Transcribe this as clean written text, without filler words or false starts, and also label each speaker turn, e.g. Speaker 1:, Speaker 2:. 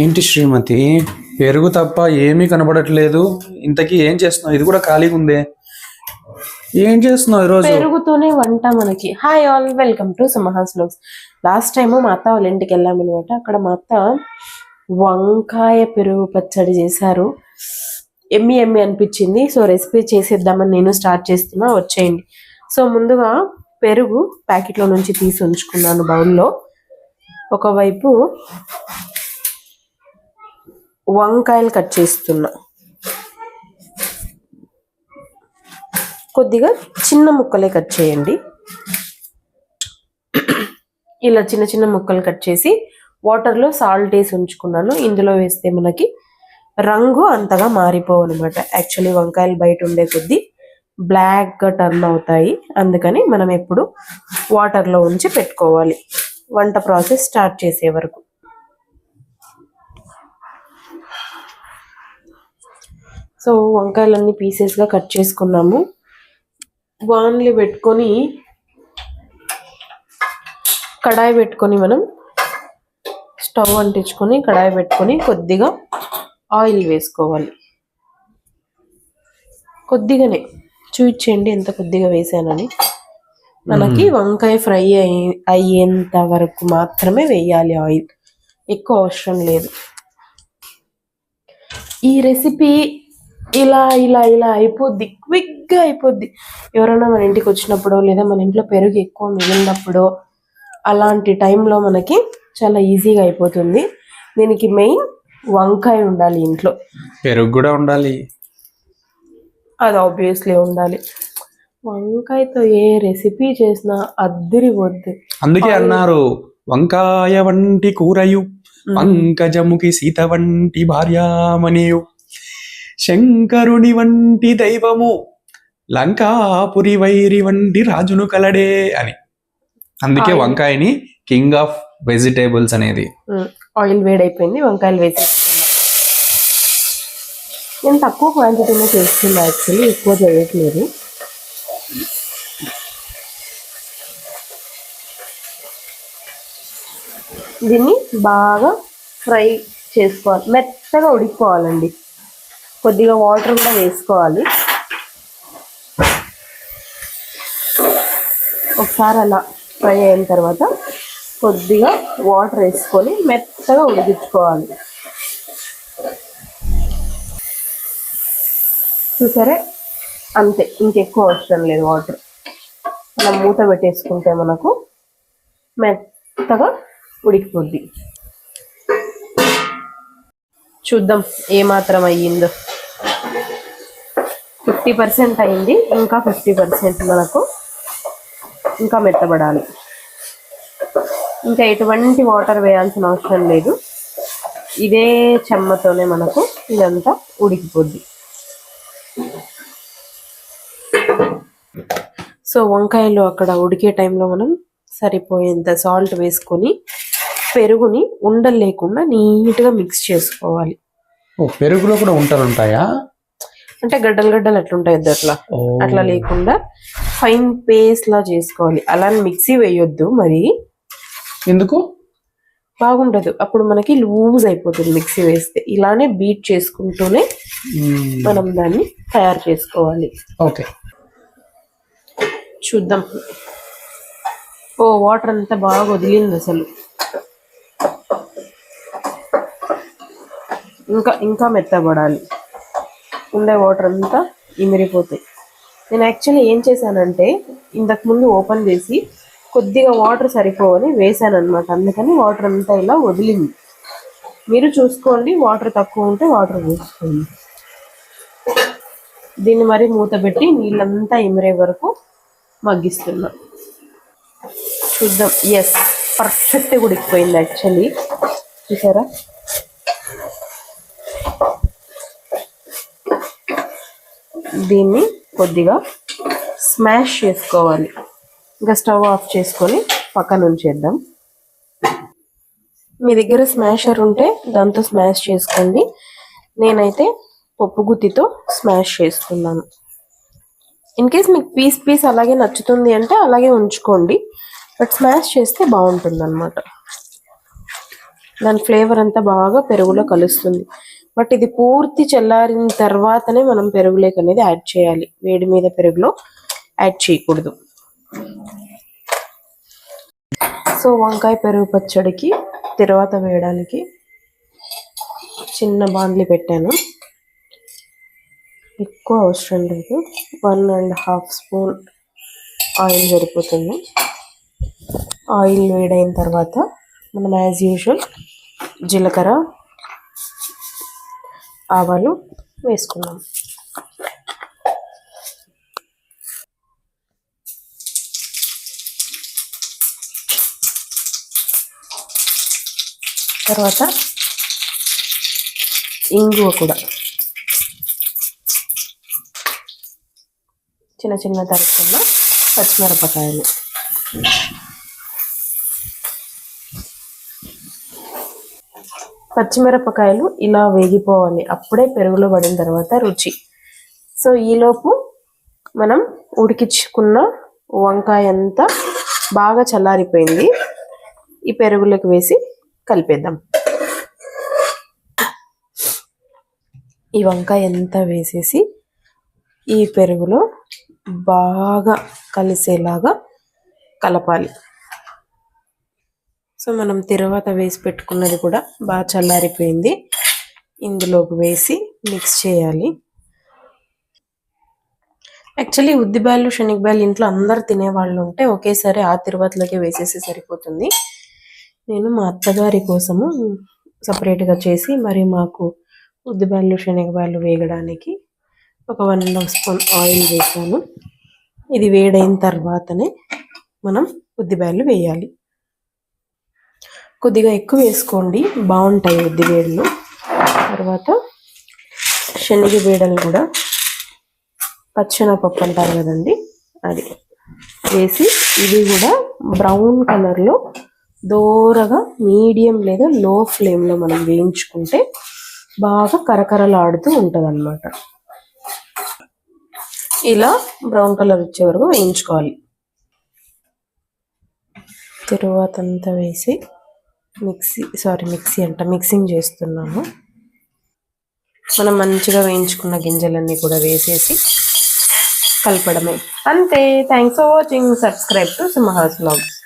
Speaker 1: ఏంటి శ్రీమతి, పెరుగు తప్ప ఏమీ కనబడట్లేదు. ఇంతకీ ఏం చేస్తున్నావు? ఇది కూడా ఖాళీగా ఉందే. ఏం చేస్తున్నావు ఈరోజు?
Speaker 2: పెరుగుతూనే వంట మనకి. Hi all, welcome to Sumaha's vlogs. Last time మా అత్త వాళ్ళ ఇంటికి వెళ్ళామన్నమాట. అక్కడ మా అత్త వంకాయ పెరుగు పచ్చడి చేశారు. ఎమ్మి ఎమ్మి అనిపించింది. సో రెసిపీ చేసేద్దామని నేను స్టార్ట్ చేస్తున్నా, వచ్చేయండి. సో ముందుగా పెరుగు ప్యాకెట్లో నుంచి తీసి ఉంచుకున్నాను బౌల్లో. ఒకవైపు వంకాయలు కట్ చేస్తున్నా. కొద్దిగా చిన్న ముక్కలే కట్ చేయండి. ఇలా చిన్న చిన్న ముక్కలు కట్ చేసి వాటర్లో సాల్ట్ వేసి ఉంచుకున్నాను. ఇందులో వేస్తే మనకి రంగు అంతగా మారిపోవు అనమాట. యాక్చువల్లీ వంకాయలు బయట ఉండే కొద్దీ బ్లాక్గా టర్న్ అవుతాయి. అందుకని మనం ఎప్పుడు వాటర్లో ఉంచి పెట్టుకోవాలి వంట ప్రాసెస్ స్టార్ట్ చేసే వరకు. సో వంకాయలన్నీ పీసెస్గా కట్ చేసుకున్నాము. బాణలి పెట్టుకొని కడాయి పెట్టుకొని మనం స్టవ్ అంటించుకొని కడాయి పెట్టుకొని కొద్దిగా ఆయిల్ వేసుకోవాలి. కొద్దిగానే చూపించండి ఎంత కొద్దిగా వేసానని. మనకి వంకాయ ఫ్రై అయ్యేంత వరకు మాత్రమే వేయాలి ఆయిల్, ఎక్కువ అవసరం లేదు. ఈ రెసిపీ ఇలా ఇలా ఇలా అయిపోద్ది, క్విక్గా అయిపోద్ది. ఎవరైనా మన ఇంటికి వచ్చినప్పుడు లేదా మన ఇంట్లో పెరుగు ఎక్కువ మిగిలినప్పుడు అలాంటి టైంలో మనకి చాలా ఈజీగా అయిపోతుంది. దీనికి మెయిన్ వంకాయ ఉండాలి ఇంట్లో,
Speaker 1: పెరుగు కూడా ఉండాలి.
Speaker 2: అది ఆబ్వియస్లీ ఉండాలి. వంకాయతో ఏ రెసిపీ చేసినా అద్దిరిపోద్ది.
Speaker 1: అందుకే అన్నారు వంకాయ వంటి కూరయు పంకజముకి సీత వంటి భార్యామనియు శంకరుని వంటి దైవము లంకాపురి వైరి వంటి రాజును కలడే అని. అందుకే వంకాయని కింగ్ ఆఫ్ వెజిటేబుల్స్ అనేది.
Speaker 2: ఆయిల్ వేడైపోయింది, వంకాయలు వేసేస్తున్నా. నేను తక్కువ క్వాంటిటీనే చేస్తున్నా, యాక్చువల్లీ ఎక్కువ చేయట్లేదు. దీన్ని బాగా ఫ్రై చేసుకోవాలి, మెత్తగా ఉడికిపోవాలండి. కొద్దిగా వాటర్ కూడా వేసుకోవాలి. ఒకసారి అలా ఫ్రై అయిన తర్వాత కొద్దిగా వాటర్ వేసుకొని మెత్తగా ఉడికించుకోవాలి. చూసారే, అంతే, ఇంకెక్కువ అవసరం లేదు వాటర్. అలా మూత పెట్టేసుకుంటే మనకు మెత్తగా ఉడికిపోద్ది. చూద్దాం ఏమాత్రం అయ్యిందో. 50% అయింది, ఇంకా 50% మనకు ఇంకా మెత్తబడాలి. ఇంకా ఎటువంటి వాటర్ వేయాల్సిన అవసరం లేదు. ఇదే చెమ్మతోనే మనకు ఇదంతా ఉడికిపోద్ది. సో వంకాయలు అక్కడ ఉడికే టైంలో మనం సరిపోయేంత సాల్ట్ వేసుకొని పెరుగుని ఉండలు లేకుండా నీట్గా మిక్స్ చేసుకోవాలి.
Speaker 1: పెరుగులో కూడా ఉంటలు ఉంటాయా?
Speaker 2: అంటే గడ్డలు గడ్డలు అట్లుంటాయి, అట్లా లేకుండా ఫైన్ పేస్ట్ లా చేసుకోవాలి. అలా మిక్సీ వేయొద్దు మరి.
Speaker 1: ఎందుకు?
Speaker 2: బాగుండదు, అప్పుడు మనకి లూజ్ అయిపోతుంది మిక్సీ వేస్తే. ఇలానే బీట్ చేసుకుంటూనే మనం దాన్ని తయారు చేసుకోవాలి.
Speaker 1: ఓకే,
Speaker 2: చూద్దాం. ఓ వాటర్ అంతా బాగా వదిలింది అసలు. ఇంకా ఇంకా మెత్తబడాలి. ఉండే వాటర్ అంతా ఇమిరిపోతాయి. నేను యాక్చువల్లీ ఏం చేశానంటే ఇంతకుముందు ఓపెన్ చేసి కొద్దిగా వాటర్ సరిపోవని వేసాను అనమాట. అందుకని వాటర్ అంతా ఇలా వదిలింది. మీరు చూసుకోండి, వాటర్ తక్కువ ఉంటే వాటర్ పోసుకోండి. దీన్ని మరి మూత పెట్టి నీళ్ళంతా ఇమిరే వరకు మగ్గిస్తున్నా. చూద్దాం. ఎస్, పర్ఫెక్ట్గా ఉడికిపోయింది యాక్చువల్లీ. చూసారా? దీన్ని కొద్దిగా స్మాష్ చేసుకోవాలి. ఇంకా స్టవ్ ఆఫ్ చేసుకొని పక్కన ఉంచేద్దాం. మీ దగ్గర స్మాషర్ ఉంటే దాంతో స్మాష్ చేసుకోండి. నేనైతే పప్పు గుత్తితో స్మాష్ చేస్తున్నాను. ఇన్ కేస్ మీకు పీస్ అలాగే నచ్చుతుంది అంటే అలాగే ఉంచుకోండి, బట్ స్మాష్ చేస్తే బాగుంటుంది అన్నమాట. దాని ఫ్లేవర్ అంతా బాగా పెరుగులో కలుస్తుంది. బట్ ఇది పూర్తి చల్లారిన తర్వాతనే మనం పెరుగులోకి అనేది యాడ్ చేయాలి. వేడి మీద పెరుగులో యాడ్ చేయకూడదు. సో వంకాయ పెరుగు పచ్చడికి తర్వాత వేయడానికి చిన్న బాండ్లీ పెట్టాను. ఎక్కువ అవసరం లేదు, 1.5 స్పూన్ ఆయిల్ సరిపోతుంది. ఆయిల్ వేడైన తర్వాత మనం యాజ్ యూజువల్ జీలకర్ర, ఆవాలు వేసుకున్నాం. తర్వాత ఇంగువ కూడా చిన్న చిన్న తరుక్కున్న పచ్చిమిరపకాయలు, పచ్చిమిరపకాయలు ఇలా వేగిపోవాలి. అప్పుడే పెరుగులో పడిన తర్వాత రుచి. సో ఈలోపు మనం ఉడికించుకున్న వంకాయ అంతా బాగా చల్లారిపోయింది. ఈ పెరుగులోకి వేసి కలిపేద్దాం. ఈ వంకాయ అంతా వేసేసి ఈ పెరుగులో బాగా కలిసేలాగా కలపాలి. సో మనం తర్వాత వేసి పెట్టుకున్నది కూడా బాగా చల్లారిపోయింది. ఇందులోకి వేసి మిక్స్ చేయాలి. యాక్చువల్లీ ఉద్దిబ్యాళ్ళు, శనగబ్యాళ్ళు ఇంట్లో అందరు తినేవాళ్ళు ఉంటే ఒకేసారి ఆ తిరువాతలోకి వేసేసి సరిపోతుంది. నేను మా అత్తగారి కోసము సపరేట్గా చేసి మరి మాకు ఉద్దిబ్యాళ్ళు, శనగబ్యాళ్ళు వేగడానికి ఒక 1.5 స్పూన్ ఆయిల్ వేసాను. ఇది వేడైన తర్వాతనే మనం ఉద్దిబ్యాళ్ళు వేయాలి. కొద్దిగా ఎక్కువ వేసుకోండి, బాగుంటాయి ఉద్దిబేడలు. తర్వాత శనగబేడలు కూడా పచ్చెనగపప్పు అంటారు కదండి, అది వేసి ఇది కూడా బ్రౌన్ కలర్లో దోరగా మీడియం లేదా లో ఫ్లేమ్లో మనం వేయించుకుంటే బాగా కరకరలాడుతూ ఉంటుంది అన్నమాట. ఇలా బ్రౌన్ కలర్ వచ్చే వరకు వేయించుకోవాలి. తరువాత అంతా వేసి మిక్సింగ్ చేస్తున్నాను. మనం మంచిగా వేయించుకున్న గింజలన్నీ కూడా వేసేసి కలపడమే. అంతే. Thanks for watching. Subscribe to Simha's vlogs.